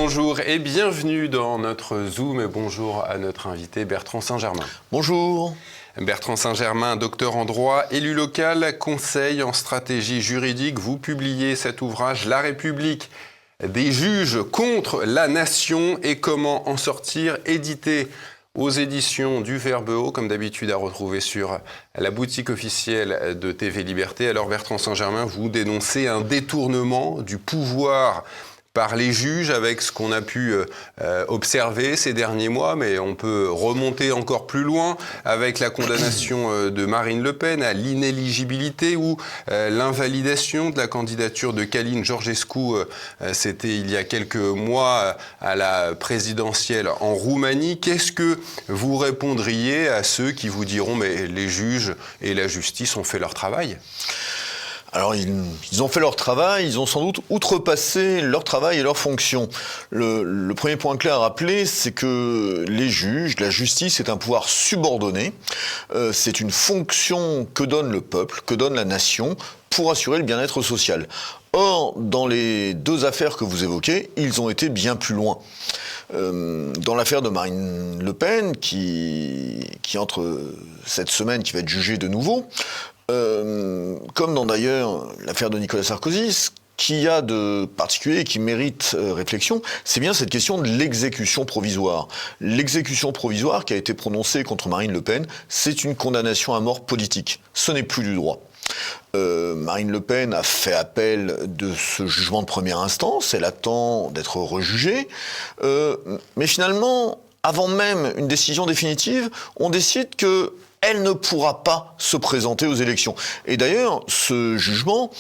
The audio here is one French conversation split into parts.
Bonjour et bienvenue dans notre Zoom et bonjour à notre invité Bertrand Saint-Germain. Bonjour. Bertrand Saint-Germain, docteur en droit, élu local, conseil en stratégie juridique. Vous publiez cet ouvrage « La République des juges contre la nation et comment en sortir », édité aux éditions du Verbe, comme d'habitude à retrouver sur la boutique officielle de TV Liberté. Alors Bertrand Saint-Germain, vous dénoncez un détournement du pouvoir par les juges avec ce qu'on a pu observer ces derniers mois, mais on peut remonter encore plus loin avec la condamnation de Marine Le Pen à l'inéligibilité ou l'invalidation de la candidature de Călin Georgescu, c'était il y a quelques mois à la présidentielle en Roumanie. Qu'est-ce que vous répondriez à ceux qui vous diront mais les juges et la justice ont fait leur travail ? Alors, ils ont fait leur travail, ils ont sans doute outrepassé leur travail et leurs fonctions. Le premier point clé à rappeler, c'est que les juges, la justice est un pouvoir subordonné. C'est une fonction que donne le peuple, que donne la nation, pour assurer le bien-être social. Or, dans les deux affaires que vous évoquez, ils ont été bien plus loin. Dans l'affaire de Marine Le Pen, qui entre cette semaine, qui va être jugée de nouveau, comme dans d'ailleurs l'affaire de Nicolas Sarkozy, ce qu'il y a de particulier et qui mérite réflexion, c'est bien cette question de l'exécution provisoire. L'exécution provisoire qui a été prononcée contre Marine Le Pen, c'est une condamnation à mort politique. Ce n'est plus du droit. Marine Le Pen a fait appel de ce jugement de première instance, elle attend d'être rejugée, mais finalement, avant même une décision définitive, on décide que elle ne pourra pas se présenter aux élections. Et d'ailleurs, ce jugement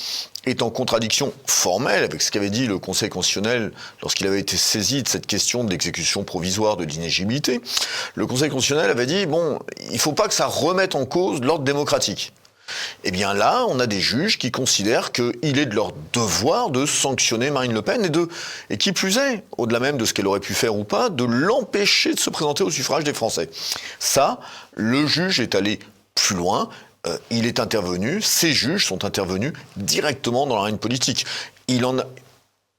est en contradiction formelle avec ce qu'avait dit le Conseil constitutionnel lorsqu'il avait été saisi de cette question de l'exécution provisoire de l'inéligibilité. Le Conseil constitutionnel avait dit, bon, il ne faut pas que ça remette en cause l'ordre démocratique. Eh bien là, on a des juges qui considèrent qu'il est de leur devoir de sanctionner Marine Le Pen et qui plus est, au-delà même de ce qu'elle aurait pu faire ou pas, de l'empêcher de se présenter au suffrage des Français. Ça, le juge est allé plus loin, il est intervenu, ces juges sont intervenus directement dans l'arène politique.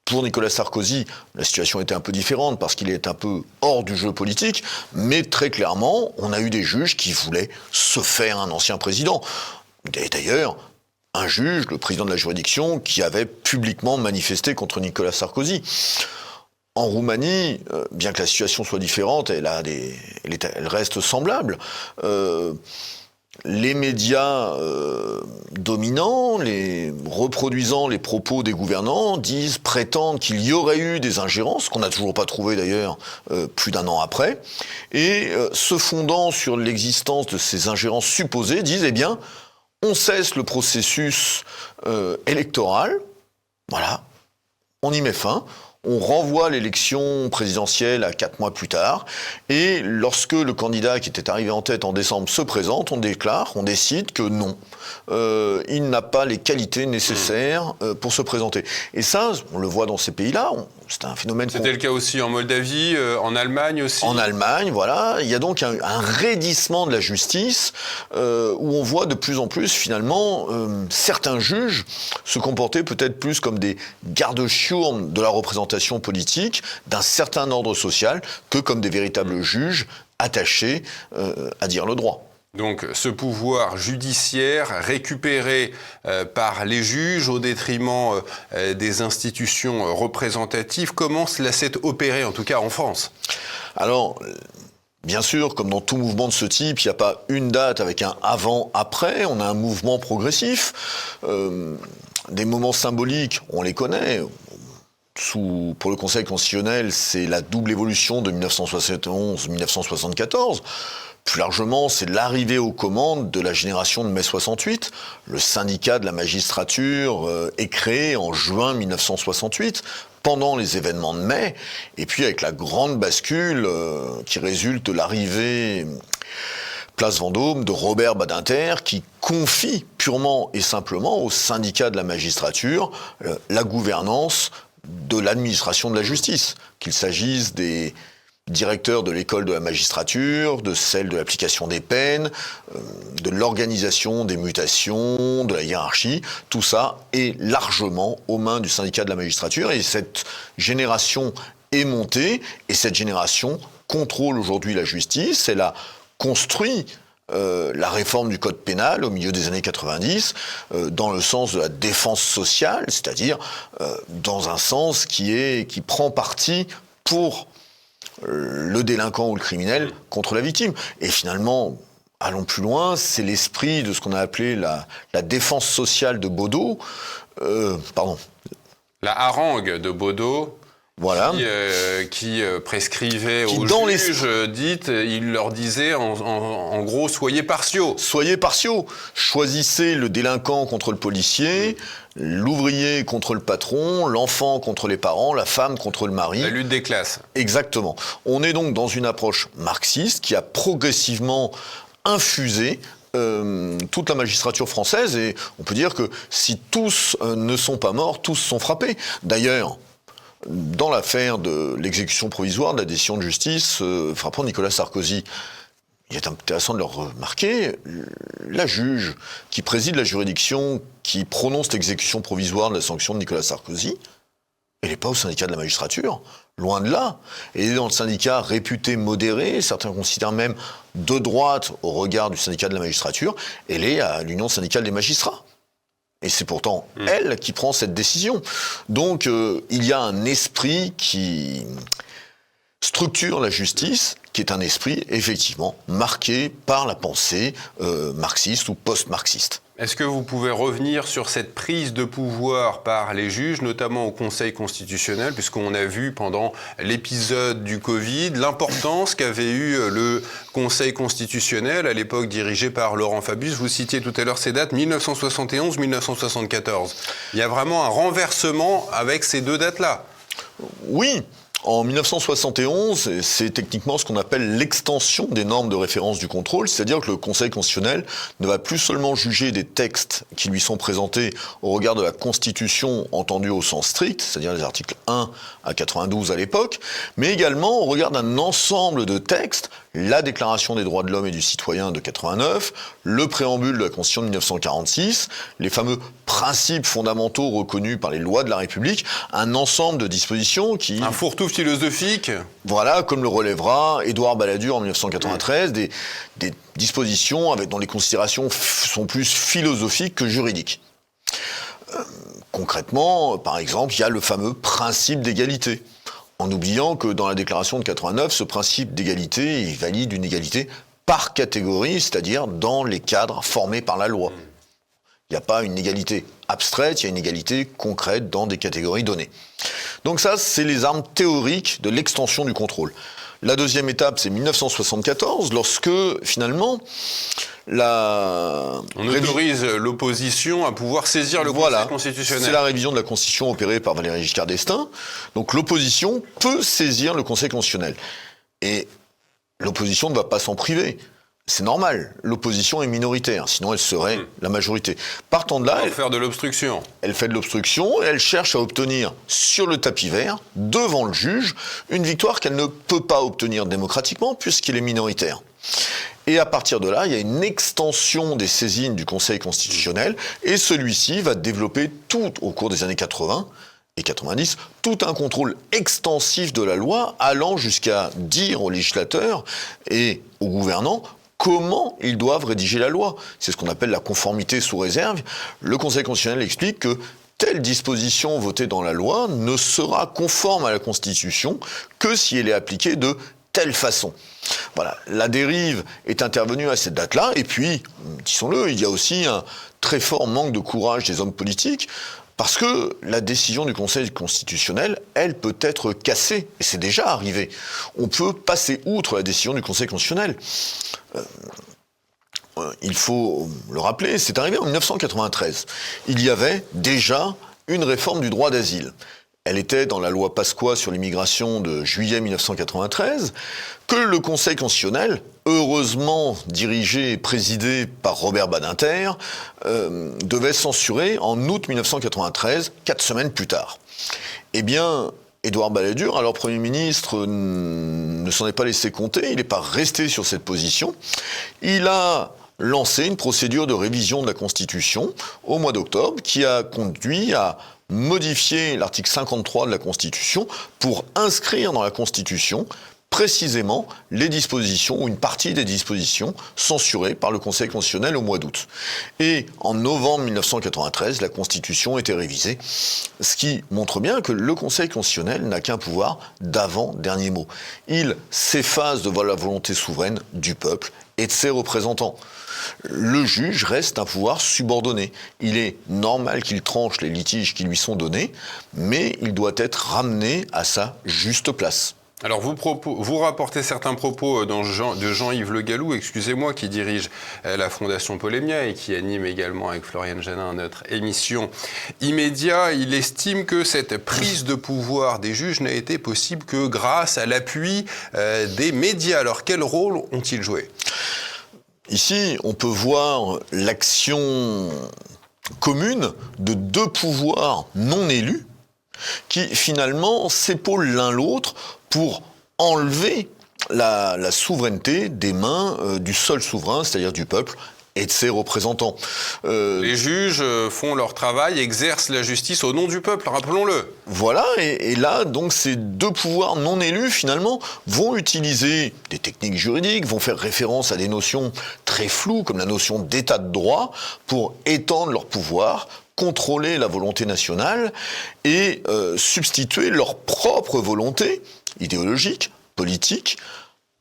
Pour Nicolas Sarkozy, la situation était un peu différente parce qu'il est un peu hors du jeu politique, mais très clairement, on a eu des juges qui voulaient se faire un ancien président. Et d'ailleurs, un juge, le président de la juridiction, qui avait publiquement manifesté contre Nicolas Sarkozy. En Roumanie, bien que la situation soit différente, elle reste semblable. Les médias dominants, reproduisant les propos des gouvernants, prétendent qu'il y aurait eu des ingérences, qu'on n'a toujours pas trouvé d'ailleurs plus d'un an après, et se fondant sur l'existence de ces ingérences supposées, disent eh bien, on cesse le processus électoral, voilà, on y met fin, on renvoie l'élection présidentielle à 4 mois plus tard, et lorsque le candidat qui était arrivé en tête en décembre se présente, on décide que non, il n'a pas les qualités nécessaires pour se présenter. Et ça, on le voit dans ces pays-là, c'est un phénomène... C'était le cas aussi en Moldavie, en Allemagne aussi. En Allemagne, voilà. Il y a donc un raidissement de la justice où on voit de plus en plus, finalement, certains juges se comporter peut-être plus comme des garde-chiourmes de la représentation politique d'un certain ordre social que comme des véritables juges attachés à dire le droit. Donc ce pouvoir judiciaire récupéré par les juges au détriment des institutions représentatives, comment cela s'est opéré, en tout cas en France ? Alors, bien sûr, comme dans tout mouvement de ce type, il n'y a pas une date avec un avant-après, on a un mouvement progressif. Des moments symboliques, on les connaît. Pour le Conseil constitutionnel, c'est la double évolution de 1971-1974. Plus largement, c'est l'arrivée aux commandes de la génération de mai 68. Le syndicat de la magistrature est créé en juin 1968, pendant les événements de mai, et puis avec la grande bascule qui résulte de l'arrivée Place Vendôme de Robert Badinter, qui confie purement et simplement au syndicat de la magistrature la gouvernance de l'administration de la justice, qu'il s'agisse des directeur de l'école de la magistrature, de celle de l'application des peines, de l'organisation des mutations, de la hiérarchie. Tout ça est largement aux mains du syndicat de la magistrature et cette génération est montée, et cette génération contrôle aujourd'hui la justice. Elle a construit la réforme du code pénal au milieu des années 90 dans le sens de la défense sociale, c'est-à-dire dans un sens qui prend parti pour le délinquant ou le criminel contre la victime. Et finalement, allons plus loin, c'est l'esprit de ce qu'on a appelé la défense sociale de Baudot. La harangue de Baudot. Voilà. Qui prescrivait aux juges, il leur disait en gros, soyez partiaux. Soyez partiaux. Choisissez le délinquant contre le policier, l'ouvrier contre le patron, l'enfant contre les parents, la femme contre le mari. La lutte des classes. Exactement. On est donc dans une approche marxiste qui a progressivement infusé toute la magistrature française, et on peut dire que si tous ne sont pas morts, tous sont frappés. D'ailleurs, dans l'affaire de l'exécution provisoire de la décision de justice frappant Nicolas Sarkozy, il est intéressant de le remarquer, la juge qui préside la juridiction qui prononce l'exécution provisoire de la sanction de Nicolas Sarkozy, elle n'est pas au syndicat de la magistrature, loin de là. Elle est dans le syndicat réputé modéré, certains considèrent même de droite au regard du syndicat de la magistrature, elle est à l'Union syndicale des magistrats. Et c'est pourtant elle qui prend cette décision. Donc il y a un esprit qui structure la justice, qui est un esprit effectivement marqué par la pensée marxiste ou post-marxiste. Est-ce que vous pouvez revenir sur cette prise de pouvoir par les juges, notamment au Conseil constitutionnel, puisqu'on a vu pendant l'épisode du Covid l'importance qu'avait eu le Conseil constitutionnel, à l'époque dirigé par Laurent Fabius. Vous citiez tout à l'heure ces dates, 1971-1974. Il y a vraiment un renversement avec ces deux dates-là. Oui. En 1971, c'est techniquement ce qu'on appelle l'extension des normes de référence du contrôle, c'est-à-dire que le Conseil constitutionnel ne va plus seulement juger des textes qui lui sont présentés au regard de la Constitution entendue au sens strict, c'est-à-dire les articles 1 à 92 à l'époque, mais également au regard d'un ensemble de textes, la Déclaration des droits de l'homme et du citoyen de 89, le préambule de la Constitution de 1946, les fameux principes fondamentaux reconnus par les lois de la République, un ensemble de dispositions qui... Un fourre-tout philosophique. Voilà, comme le relèvera Édouard Balladur en 1993, des dispositions dont les considérations sont plus philosophiques que juridiques. Concrètement, par exemple, il y a le fameux principe d'égalité. En oubliant que dans la déclaration de 89, ce principe d'égalité, il valide une égalité par catégorie, c'est-à-dire dans les cadres formés par la loi. Il n'y a pas une égalité abstraite, il y a une égalité concrète dans des catégories données. Donc ça, c'est les armes théoriques de l'extension du contrôle. La deuxième étape, c'est 1974, lorsque, finalement, on autorise l'opposition à pouvoir saisir le Conseil constitutionnel. C'est la révision de la Constitution opérée par Valéry Giscard d'Estaing. Donc l'opposition peut saisir le Conseil constitutionnel. Et l'opposition ne va pas s'en priver. C'est normal, l'opposition est minoritaire, sinon elle serait la majorité. Partant de là, elle fait de l'obstruction. Elle fait de l'obstruction et elle cherche à obtenir sur le tapis vert, devant le juge, une victoire qu'elle ne peut pas obtenir démocratiquement puisqu'il est minoritaire. Et à partir de là, il y a une extension des saisines du Conseil constitutionnel et celui-ci va développer tout au cours des années 80 et 90, tout un contrôle extensif de la loi allant jusqu'à dire aux législateurs et aux gouvernants comment ils doivent rédiger la loi. C'est ce qu'on appelle la conformité sous réserve. Le Conseil constitutionnel explique que telle disposition votée dans la loi ne sera conforme à la Constitution que si elle est appliquée de telle façon. Voilà, la dérive est intervenue à cette date-là, et puis, disons-le, il y a aussi un très fort manque de courage des hommes politiques, parce que la décision du Conseil constitutionnel, elle peut être cassée, et c'est déjà arrivé. On peut passer outre la décision du Conseil constitutionnel. Il faut le rappeler, c'est arrivé en 1993. Il y avait déjà une réforme du droit d'asile. Elle était dans la loi Pasqua sur l'immigration de juillet 1993, que le Conseil constitutionnel, heureusement dirigé et présidé par Robert Badinter, devait censurer en août 1993, 4 semaines plus tard. Eh bien, Édouard Balladur, alors Premier ministre, ne s'en est pas laissé compter, il n'est pas resté sur cette position. Il a lancé une procédure de révision de la Constitution au mois d'octobre qui a conduit à modifier l'article 53 de la Constitution pour inscrire dans la Constitution précisément les dispositions ou une partie des dispositions censurées par le Conseil constitutionnel au mois d'août. Et en novembre 1993, la Constitution était révisée, ce qui montre bien que le Conseil constitutionnel n'a qu'un pouvoir d'avant-dernier mot. Il s'efface devant la volonté souveraine du peuple et de ses représentants. Le juge reste un pouvoir subordonné. Il est normal qu'il tranche les litiges qui lui sont donnés, mais il doit être ramené à sa juste place. Alors vous rapportez certains propos de Jean-Yves Le Gallou, excusez-moi, qui dirige la Fondation Pollemia et qui anime également avec Floriane Jeannin notre émission Immédiat. Il estime que cette prise de pouvoir des juges n'a été possible que grâce à l'appui des médias. Alors quel rôle ont-ils joué ? Ici, on peut voir l'action commune de deux pouvoirs non élus qui finalement s'épaulent l'un l'autre pour enlever la souveraineté des mains du seul souverain, c'est-à-dire du peuple et de ses représentants. Les juges font leur travail, exercent la justice au nom du peuple, rappelons-le. Voilà, et là, donc, ces deux pouvoirs non élus, finalement, vont utiliser des techniques juridiques, vont faire référence à des notions très floues, comme la notion d'état de droit, pour étendre leur pouvoir, contrôler la volonté nationale et substituer leur propre volonté idéologique, politique,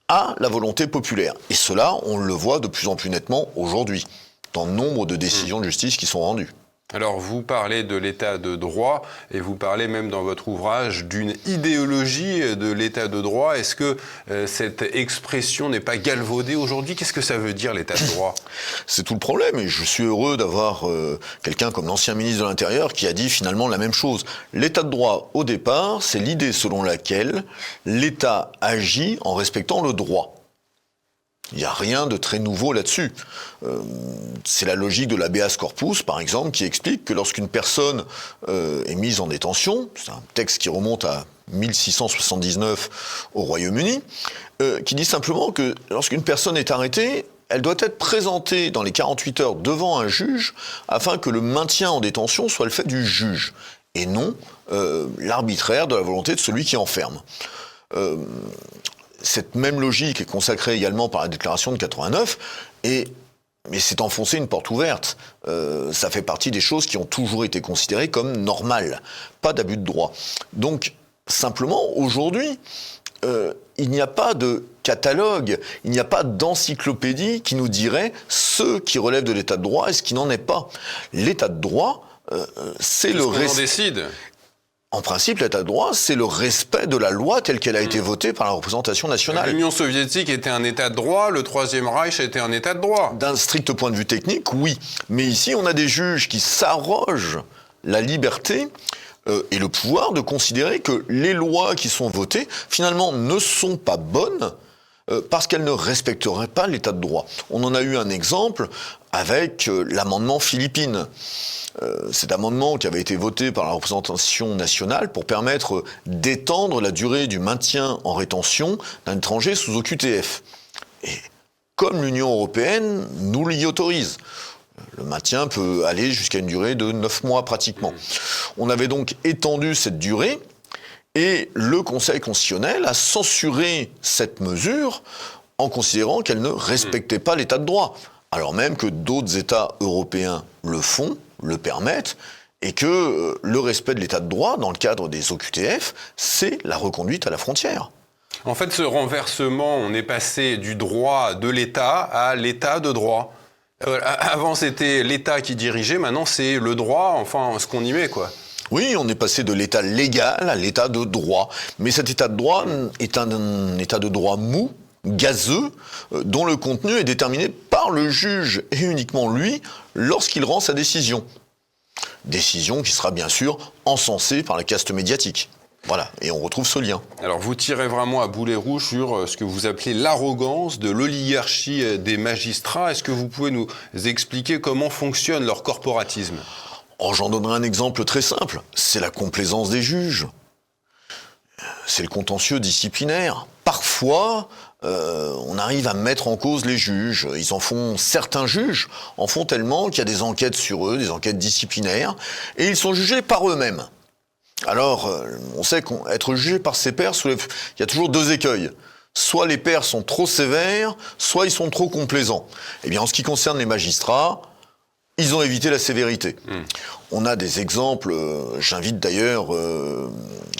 à la volonté populaire. Et cela, on le voit de plus en plus nettement aujourd'hui, dans nombre de décisions de justice qui sont rendues. Alors vous parlez de l'état de droit et vous parlez même dans votre ouvrage d'une idéologie de l'état de droit. Est-ce que cette expression n'est pas galvaudée aujourd'hui ? Qu'est-ce que ça veut dire l'état de droit ? C'est tout le problème et je suis heureux d'avoir quelqu'un comme l'ancien ministre de l'Intérieur qui a dit finalement la même chose. L'état de droit au départ, c'est l'idée selon laquelle l'État agit en respectant le droit. Il n'y a rien de très nouveau là-dessus. C'est la logique de l'habeas corpus, par exemple, qui explique que lorsqu'une personne est mise en détention, c'est un texte qui remonte à 1679 au Royaume-Uni, qui dit simplement que lorsqu'une personne est arrêtée, elle doit être présentée dans les 48 heures devant un juge afin que le maintien en détention soit le fait du juge et non l'arbitraire de la volonté de celui qui enferme. Cette même logique est consacrée également par la déclaration de 89, mais c'est enfoncer une porte ouverte. Ça fait partie des choses qui ont toujours été considérées comme normales, pas d'abus de droit. Donc, simplement, aujourd'hui, il n'y a pas de catalogue, il n'y a pas d'encyclopédie qui nous dirait ce qui relève de l'état de droit et ce qui n'en est pas. L'état de droit, c'est le respect. On décide. En principe, l'état de droit, c'est le respect de la loi telle qu'elle a été votée par la représentation nationale. L'Union soviétique était un état de droit, le Troisième Reich était un état de droit. D'un strict point de vue technique, oui. Mais ici, on a des juges qui s'arrogent la liberté et le pouvoir de considérer que les lois qui sont votées, finalement, ne sont pas bonnes parce qu'elles ne respecteraient pas l'état de droit. On en a eu un exemple avec l'amendement Philippine. Cet amendement qui avait été voté par la représentation nationale pour permettre d'étendre la durée du maintien en rétention d'un étranger sous OQTF. Et comme l'Union européenne nous l'y autorise, le maintien peut aller jusqu'à une durée de 9 mois pratiquement. On avait donc étendu cette durée et le Conseil constitutionnel a censuré cette mesure en considérant qu'elle ne respectait pas l'état de droit, alors même que d'autres États européens le font, le permettent, et que le respect de l'état de droit, dans le cadre des OQTF, c'est la reconduite à la frontière. En fait, ce renversement, on est passé du droit de l'État à l'état de droit. Avant, c'était l'État qui dirigeait, maintenant, c'est le droit, enfin, ce qu'on y met, quoi. Oui, on est passé de l'état légal à l'état de droit. Mais cet état de droit est un état de droit mou, gazeux, dont le contenu est déterminé par le juge et uniquement lui lorsqu'il rend sa décision. Décision qui sera bien sûr encensée par la caste médiatique. Voilà, et on retrouve ce lien. Alors vous tirez vraiment à boulet rouge sur ce que vous appelez l'arrogance de l'oligarchie des magistrats. Est-ce que vous pouvez nous expliquer comment fonctionne leur corporatisme ? J'en donnerai un exemple très simple, c'est la complaisance des juges. c'est le contentieux disciplinaire. Parfois, on arrive à mettre en cause les juges. Certains juges en font tellement qu'il y a des enquêtes sur eux, des enquêtes disciplinaires, et ils sont jugés par eux-mêmes. Alors, on sait qu'être jugé par ses pairs, il y a toujours deux écueils. Soit les pairs sont trop sévères, soit ils sont trop complaisants. Eh bien, en ce qui concerne les magistrats, ils ont évité la sévérité. On a des exemples, j'invite d'ailleurs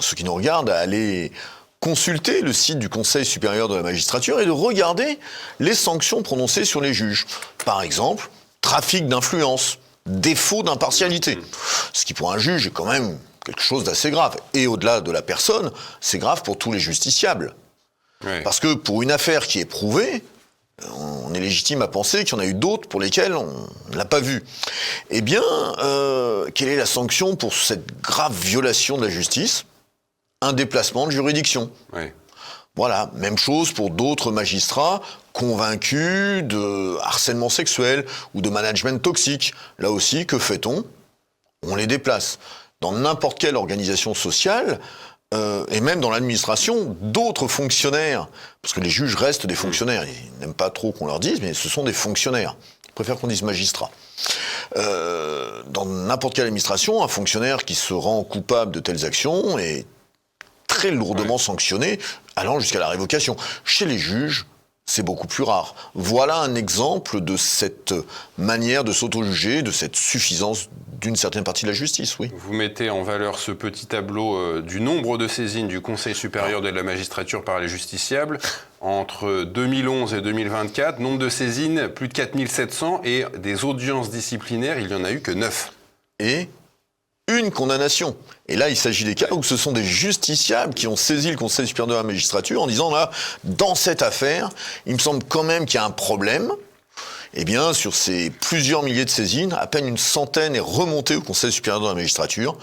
ceux qui nous regardent à aller consulter le site du Conseil supérieur de la magistrature et de regarder les sanctions prononcées sur les juges. Par exemple, trafic d'influence, défaut d'impartialité. Ce qui pour un juge est quand même quelque chose d'assez grave. Et au-delà de la personne, c'est grave pour tous les justiciables. Oui. Parce que pour une affaire qui est prouvée, on est légitime à penser qu'il y en a eu d'autres pour lesquelles on ne l'a pas vu. Eh bien, quelle est la sanction pour cette grave violation de la justice ? Un déplacement de juridiction. Oui. Voilà, même chose pour d'autres magistrats convaincus de harcèlement sexuel ou de management toxique. Là aussi, que fait-on ? On les déplace. Dans n'importe quelle organisation sociale, et même dans l'administration, d'autres fonctionnaires, parce que les juges restent des fonctionnaires, ils n'aiment pas trop qu'on leur dise, mais ce sont des fonctionnaires. Ils préfèrent qu'on dise magistrats. Dans n'importe quelle administration, un fonctionnaire qui se rend coupable de telles actions est très lourdement sanctionné, allant jusqu'à la révocation. Chez les juges, c'est beaucoup plus rare. Voilà un exemple de cette manière de s'auto-juger, de cette suffisance d'une certaine partie de la justice, oui. Vous mettez en valeur ce petit tableau du nombre de saisines du Conseil supérieur de la magistrature par les justiciables. Entre 2011 et 2024, nombre de saisines, plus de 4700, et des audiences disciplinaires, il n'y en a eu que 9. Et une condamnation. Et là, il s'agit des cas où ce sont des justiciables qui ont saisi le Conseil supérieur de la magistrature en disant, là, dans cette affaire, il me semble quand même qu'il y a un problème. Eh bien, sur ces plusieurs milliers de saisines, à peine une centaine est remontée au Conseil supérieur de la magistrature,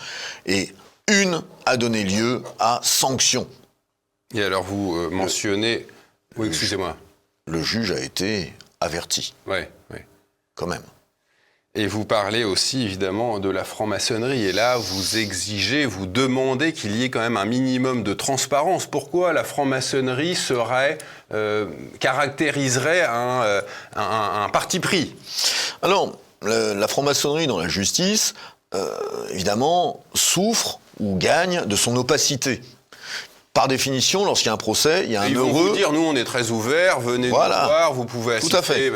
et une a donné lieu à sanction. Et alors, vous mentionnez... Oui, excusez-moi. Le juge a été averti. Oui. Quand même. Et vous parlez aussi, évidemment, de la franc-maçonnerie. Et là, vous exigez, vous demandez qu'il y ait quand même un minimum de transparence. Pourquoi la franc-maçonnerie caractériserait un parti pris ? Alors, la franc-maçonnerie dans la justice, évidemment, souffre ou gagne de son opacité. Par définition, lorsqu'il y a un procès, il y a un heureux... Ils vont vous dire, nous, on est très ouverts, venez nous voir, vous pouvez assister. Tout à fait.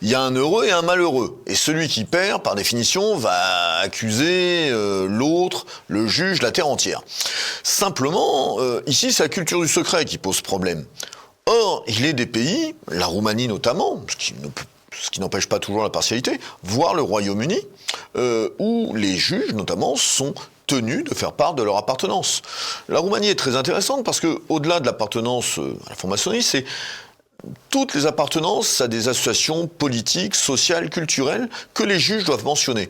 Il y a un heureux et un malheureux. Et celui qui perd, par définition, va accuser l'autre, le juge, la terre entière. Simplement, ici, c'est la culture du secret qui pose problème. Or, il est des pays, la Roumanie notamment, ce qui n'empêche pas toujours la partialité, voire le Royaume-Uni, où les juges, notamment, sont tenus de faire part de leur appartenance. La Roumanie est très intéressante parce que, au-delà de l'appartenance à la franc-maçonnerie, c'est toutes les appartenances à des associations politiques, sociales, culturelles que les juges doivent mentionner.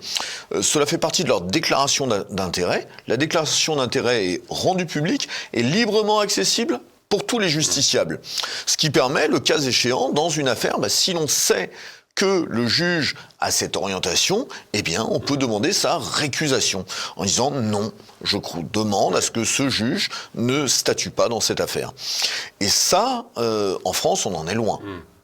Cela fait partie de leur déclaration d'intérêt. La déclaration d'intérêt est rendue publique et librement accessible pour tous les justiciables. Ce qui permet, le cas échéant, dans une affaire, si l'on sait que le juge a cette orientation, eh bien, on peut demander sa récusation en disant non, je demande à ce que ce juge ne statue pas dans cette affaire. Et ça, en France, on en est loin.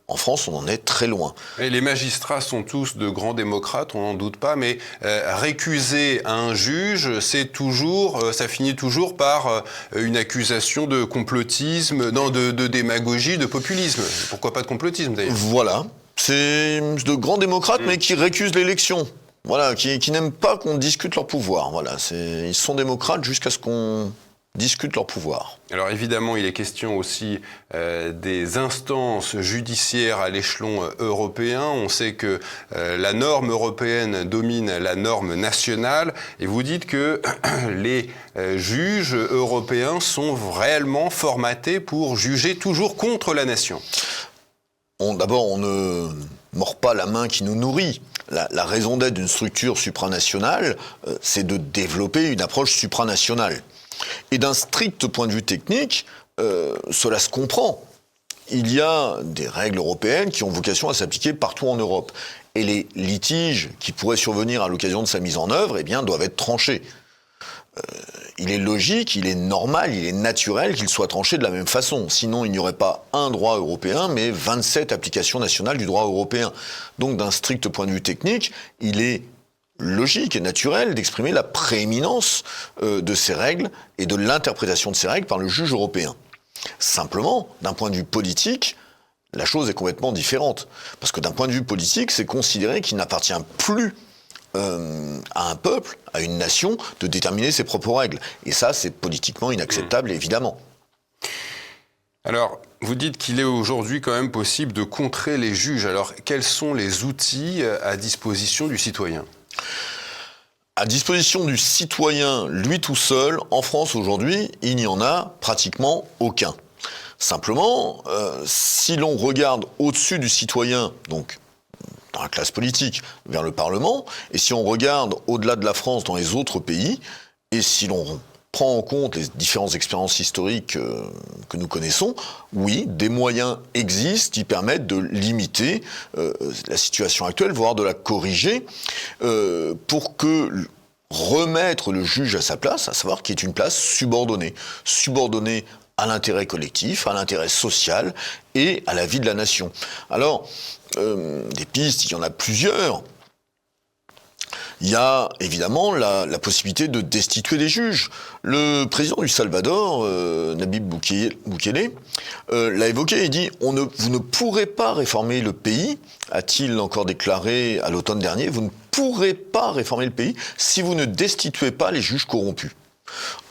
En France, on en est très loin. Et les magistrats sont tous de grands démocrates, on n'en doute pas, mais récuser un juge, ça finit toujours par une accusation de complotisme, de démagogie, de populisme. Pourquoi pas de complotisme d'ailleurs ? Voilà. C'est de grands démocrates, mais qui récusent l'élection. Voilà, qui n'aiment pas qu'on discute leur pouvoir. Voilà, ils sont démocrates jusqu'à ce qu'on discute leur pouvoir. Alors évidemment, il est question aussi des instances judiciaires à l'échelon européen. On sait que la norme européenne domine la norme nationale. Et vous dites que les juges européens sont réellement formatés pour juger toujours contre la nation. D'abord, on ne mord pas la main qui nous nourrit. La raison d'être d'une structure supranationale, c'est de développer une approche supranationale. Et d'un strict point de vue technique, cela se comprend. Il y a des règles européennes qui ont vocation à s'appliquer partout en Europe. Et les litiges qui pourraient survenir à l'occasion de sa mise en œuvre, doivent être tranchés. il est logique, il est normal, il est naturel qu'il soit tranché de la même façon. Sinon, il n'y aurait pas un droit européen, mais 27 applications nationales du droit européen. Donc, d'un strict point de vue technique, il est logique et naturel d'exprimer la prééminence de ces règles et de l'interprétation de ces règles par le juge européen. Simplement, d'un point de vue politique, la chose est complètement différente. Parce que d'un point de vue politique, c'est considéré qu'il n'appartient plus à un peuple, à une nation, de déterminer ses propres règles. Et ça, c'est politiquement inacceptable, évidemment. Alors, vous dites qu'il est aujourd'hui quand même possible de contrer les juges. Alors, quels sont les outils à disposition du citoyen ? À disposition du citoyen, lui tout seul, en France aujourd'hui, il n'y en a pratiquement aucun. Simplement, si l'on regarde au-dessus du citoyen, donc dans la classe politique, vers le Parlement, et si on regarde au-delà de la France dans les autres pays, et si l'on prend en compte les différentes expériences historiques que nous connaissons, oui, des moyens existent qui permettent de limiter la situation actuelle, voire de la corriger, pour que remettre le juge à sa place, à savoir qu'il est une place subordonnée à l'intérêt collectif, à l'intérêt social et à la vie de la nation. Alors, des pistes, il y en a plusieurs. Il y a évidemment la possibilité de destituer des juges. Le président du Salvador, Nayib Bukele, l'a évoqué, il dit « Vous ne pourrez pas réformer le pays », a-t-il encore déclaré à l'automne dernier, « vous ne pourrez pas réformer le pays si vous ne destituez pas les juges corrompus ».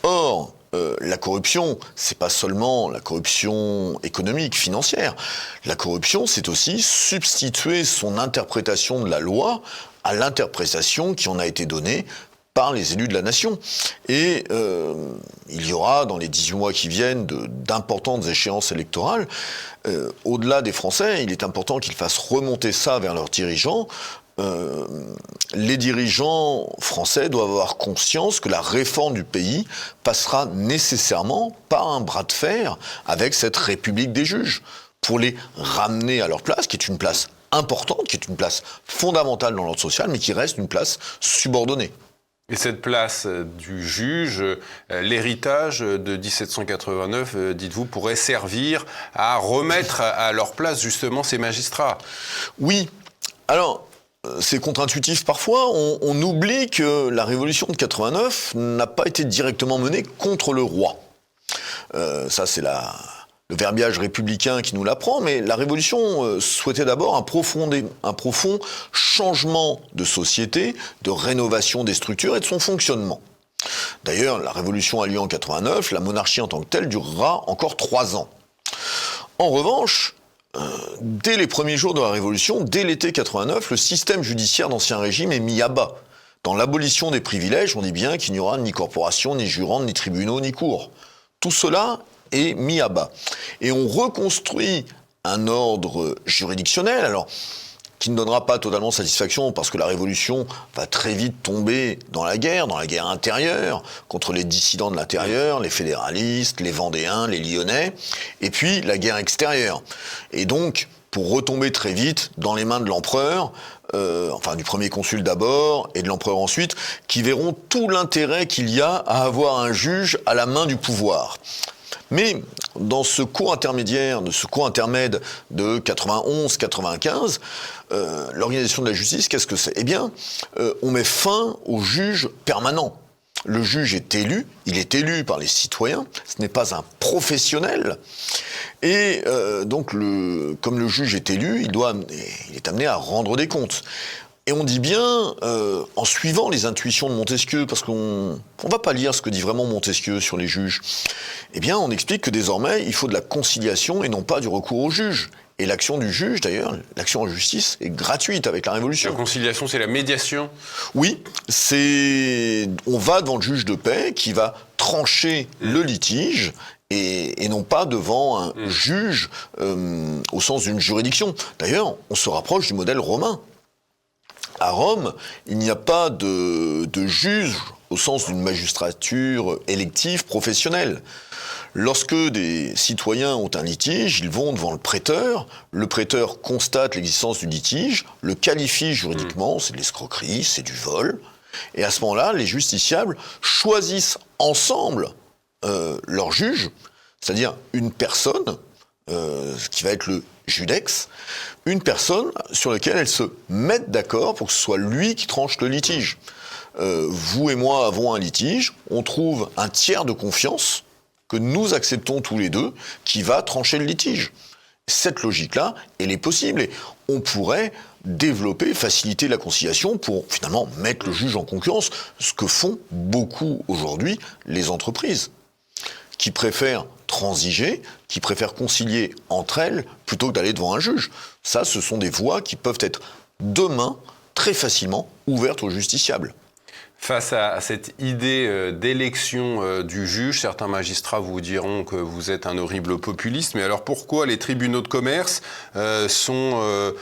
Or, la corruption, c'est pas seulement la corruption économique, financière. La corruption, c'est aussi substituer son interprétation de la loi à l'interprétation qui en a été donnée par les élus de la nation. Et il y aura, dans les 18 mois qui viennent, d'importantes échéances électorales. Au-delà des Français, il est important qu'ils fassent remonter ça vers leurs dirigeants. Les dirigeants français doivent avoir conscience que la réforme du pays passera nécessairement par un bras de fer avec cette République des juges, pour les ramener à leur place, qui est une place importante, qui est une place fondamentale dans l'ordre social, mais qui reste une place subordonnée. Et cette place du juge, l'héritage de 1789, dites-vous, pourrait servir à remettre à leur place justement ces magistrats ? Oui. Alors, c'est contre-intuitif parfois. On oublie que la révolution de 89 n'a pas été directement menée contre le roi. Ça, c'est le verbiage républicain qui nous l'apprend, mais la Révolution souhaitait d'abord un profond changement de société, de rénovation des structures et de son fonctionnement. D'ailleurs, la Révolution a lieu en 89, la monarchie en tant que telle durera encore 3 ans. En revanche, dès les premiers jours de la Révolution, dès l'été 89, le système judiciaire d'Ancien Régime est mis à bas. Dans l'abolition des privilèges, on dit bien qu'il n'y aura ni corporation, ni jurande, ni tribunaux, ni cours. Tout cela est mis à bas. Et on reconstruit un ordre juridictionnel, alors qui ne donnera pas totalement satisfaction parce que la Révolution va très vite tomber dans la guerre intérieure, contre les dissidents de l'intérieur, les fédéralistes, les Vendéens, les Lyonnais, et puis la guerre extérieure. Et donc, pour retomber très vite dans les mains de l'empereur, du premier consul d'abord, et de l'empereur ensuite, qui verront tout l'intérêt qu'il y a à avoir un juge à la main du pouvoir. Mais dans ce cours intermède de 91-95, l'organisation de la justice, qu'est-ce que c'est ? Eh bien, on met fin au juge permanent. Le juge est élu, il est élu par les citoyens, ce n'est pas un professionnel. Et donc, comme le juge est élu, il est amené à rendre des comptes. Et on dit bien, en suivant les intuitions de Montesquieu, parce qu'on ne va pas lire ce que dit vraiment Montesquieu sur les juges, eh bien on explique que désormais il faut de la conciliation et non pas du recours au juge. Et l'action du juge, d'ailleurs, l'action en justice, est gratuite avec la Révolution. La conciliation, c'est la médiation ? Oui, on va devant le juge de paix qui va trancher le litige et non pas devant un juge au sens d'une juridiction. D'ailleurs, on se rapproche du modèle romain. À Rome, il n'y a pas de juge au sens d'une magistrature élective professionnelle. Lorsque des citoyens ont un litige, ils vont devant le prêteur constate l'existence du litige, le qualifie juridiquement, c'est de l'escroquerie, c'est du vol, Et à ce moment-là, les justiciables choisissent ensemble leur juge, c'est-à-dire une personne, qui va être le judex, une personne sur laquelle elles se mettent d'accord pour que ce soit lui qui tranche le litige. Vous et moi avons un litige, on trouve un tiers de confiance que nous acceptons tous les deux qui va trancher le litige. Cette logique-là, elle est possible et on pourrait développer, faciliter la conciliation pour finalement mettre le juge en concurrence, ce que font beaucoup aujourd'hui les entreprises, qui préfèrent transiger, qui préfèrent concilier entre elles plutôt que d'aller devant un juge. Ça, ce sont des voies qui peuvent être demain très facilement ouvertes aux justiciables. Face à cette idée d'élection du juge, certains magistrats vous diront que vous êtes un horrible populiste, mais alors pourquoi les tribunaux de commerce sont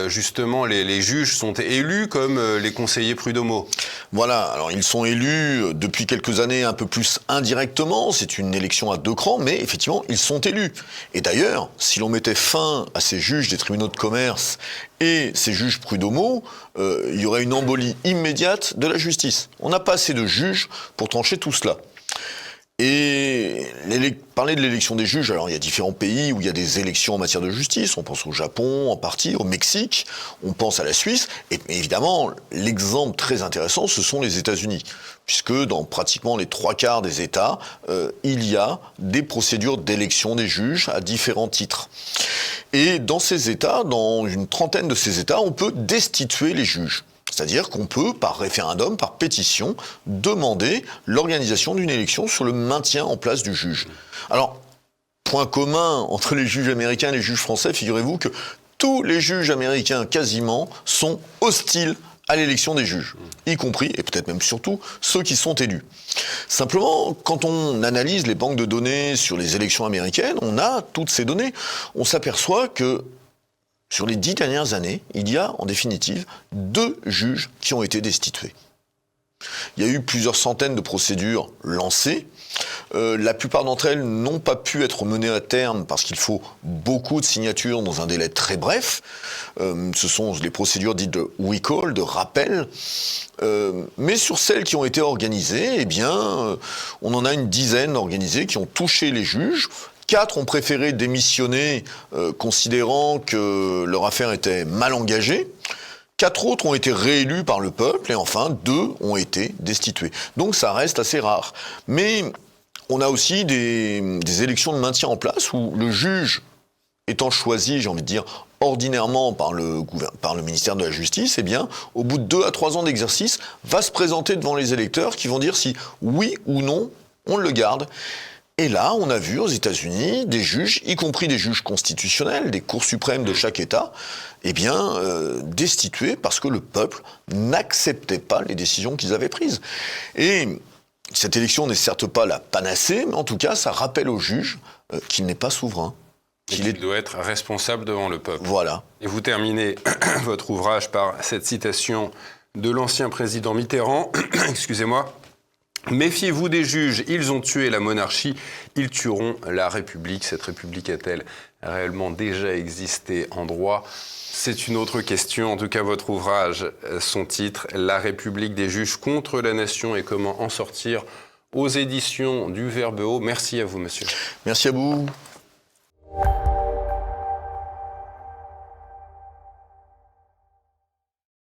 justement, les juges sont élus comme les conseillers prud'homaux? Voilà, alors ils sont élus depuis quelques années un peu plus indirectement, c'est une élection à 2 crans, mais effectivement ils sont élus. Et d'ailleurs, si l'on mettait fin à ces juges des tribunaux de commerce et ces juges prud'homaux, il y aurait une embolie immédiate de la justice. On n'a pas assez de juges pour trancher tout cela. Et parler de l'élection des juges, alors il y a différents pays où il y a des élections en matière de justice, on pense au Japon en partie, au Mexique, on pense à la Suisse, et évidemment l'exemple très intéressant ce sont les États-Unis, puisque dans pratiquement les 3/4 des États, il y a des procédures d'élection des juges à différents titres. Et dans ces États, dans une trentaine de ces États, on peut destituer les juges. C'est-à-dire qu'on peut, par référendum, par pétition, demander l'organisation d'une élection sur le maintien en place du juge. Alors, point commun entre les juges américains et les juges français, figurez-vous que tous les juges américains, quasiment, sont hostiles à l'élection des juges, y compris, et peut-être même surtout, ceux qui sont élus. Simplement, quand on analyse les banques de données sur les élections américaines, on a toutes ces données, on s'aperçoit que sur les 10 dernières années, il y a en définitive 2 juges qui ont été destitués. Il y a eu plusieurs centaines de procédures lancées. La plupart d'entre elles n'ont pas pu être menées à terme parce qu'il faut beaucoup de signatures dans un délai très bref. Ce sont les procédures dites de recall, de rappel. Mais sur celles qui ont été organisées, eh bien, on en a une dizaine organisées qui ont touché les juges. 4 ont préféré démissionner, considérant que leur affaire était mal engagée. 4 autres ont été réélus par le peuple et enfin 2 ont été destitués. Donc ça reste assez rare. Mais on a aussi des élections de maintien en place où le juge étant choisi, j'ai envie de dire, ordinairement par le ministère de la Justice, eh bien, au bout de 2 à 3 ans d'exercice, va se présenter devant les électeurs qui vont dire si oui ou non on le garde. Et là, on a vu aux États-Unis des juges, y compris des juges constitutionnels, des cours suprêmes de chaque État, eh bien, destitués parce que le peuple n'acceptait pas les décisions qu'ils avaient prises. Et cette élection n'est certes pas la panacée, mais en tout cas, ça rappelle aux juges qu'il n'est pas souverain. Qu'il doit être responsable devant le peuple. Voilà. Et vous terminez votre ouvrage par cette citation de l'ancien président Mitterrand, excusez-moi. Méfiez-vous des juges, ils ont tué la monarchie, ils tueront la République. Cette République a-t-elle réellement déjà existé en droit ? C'est une autre question. En tout cas, votre ouvrage, son titre, La République des juges contre la nation et comment en sortir, aux éditions du Verbe Haut. Merci à vous, monsieur. Merci à vous.